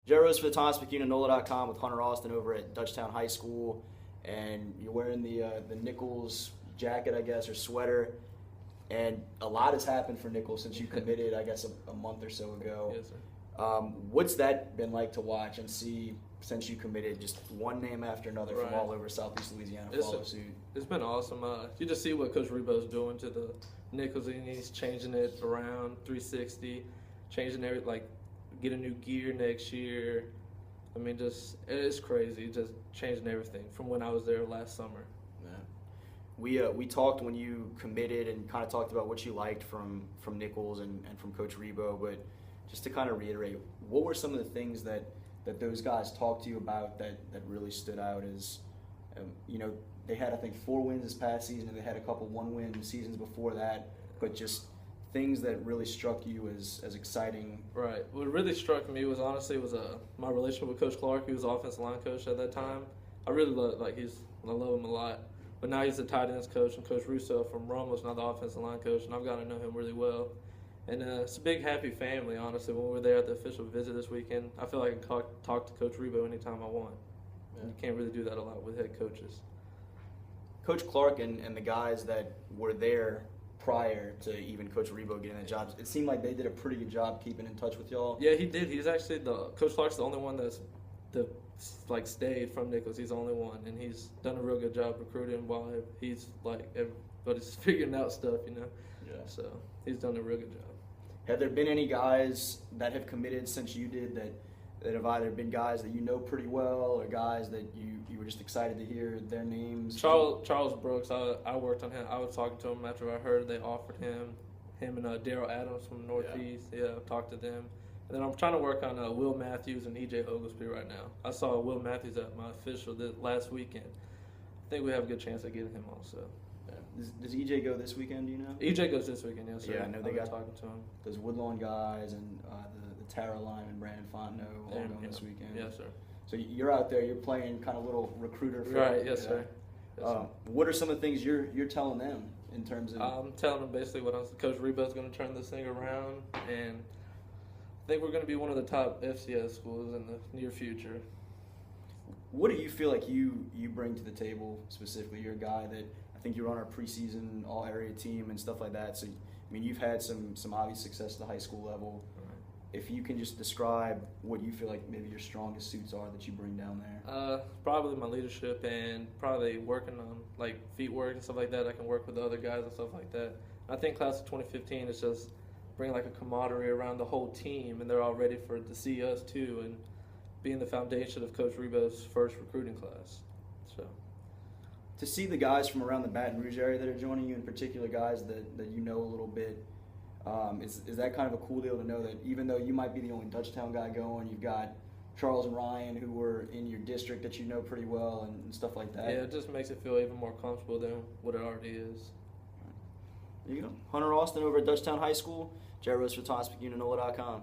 Joe Rose for the Thibodaux, NOLA.com with Hunter Austin over at Dutchtown High School, and you're wearing the Nicholls jacket, I guess, or sweater. And a lot has happened for Nicholls since you committed, I guess, a month or so ago. Yes, sir. What's that been like to watch and see since you committed, just one name after another from all over Southeast Louisiana follow suit? It's been awesome. You just see what Coach Rebo's doing to the Nicholls, and he's changing it around 360, changing get a new gear next year. I mean, it's crazy. Just changing everything from when I was there last summer. Yeah. We talked when you committed and kind of talked about what you liked from Nicholls and from Coach Rebo, but just to kind of reiterate, what were some of the things that those guys talked to you about that really stood out as, they had, I think, 4 wins this past season, and they had a couple 1-win seasons before that, but just things that really struck you as exciting? Right. What really struck me was honestly my relationship with Coach Clark. He was the offensive line coach at that time. I really love him a lot. But now he's the tight ends coach, and Coach Russo from Romo's now the offensive line coach, and I've gotten to know him really well. And it's a big, happy family, honestly. When we were there at the official visit this weekend, I feel like I can talk to Coach Rebo anytime I want. Yeah. You can't really do that a lot with head coaches. Coach Clark and the guys that were there prior to even Coach Rebo getting the job, it seemed like they did a pretty good job keeping in touch with y'all. Yeah, he did. He's actually Coach Clark's the only one that's stayed from Nicholls. He's the only one, and he's done a real good job recruiting while he's everybody's figuring out stuff, Yeah. So he's done a real good job. Have there been any guys that have committed since you did that have either been guys that you know pretty well or guys that you were just excited to hear their names? Charles Brooks, I worked on him. I was talking to him after I heard they offered him and Daryl Adams from Northeast. Yeah, I talked to them. And then I'm trying to work on Will Matthews and E.J. Oglesby right now. I saw Will Matthews at my official last weekend. I think we have a good chance of getting him also. Does EJ go this weekend, do you know? EJ goes this weekend, yes, sir. Yeah, I know they got talking to him. Those Woodlawn guys and the Tara lineman, Brandon Fontenot, all going this weekend. Yes, sir. So you're out there, you're playing kind of little recruiter. Right, yes, sir. Yes, sir. What are some of the things you're telling them in terms of? I'm telling them basically Coach Rebo's going to turn this thing around, and I think we're going to be one of the top FCS schools in the near future. What do you feel like you bring to the table specifically? You're a guy that I think you're on our preseason all-area team and stuff like that. So, I mean, you've had some obvious success at the high school level. Right. If you can just describe what you feel like maybe your strongest suits are that you bring down there. Probably my leadership and probably working on feet work and stuff like that. I can work with the other guys and stuff like that. I think class of 2015 is just bringing a camaraderie around the whole team, and they're all ready to see us too, and being the foundation of Coach Rebo's first recruiting class. So, to see the guys from around the Baton Rouge area that are joining you, in particular guys that you know a little bit, is that kind of a cool deal to know that even though you might be the only Dutchtown guy going, you've got Charles and Ryan who were in your district that you know pretty well and stuff like that? Yeah, it just makes it feel even more comfortable than what it already is. There you go. Hunter Austin over at Dutchtown High School. Joe Rose for Thibodaux, NOLA.com.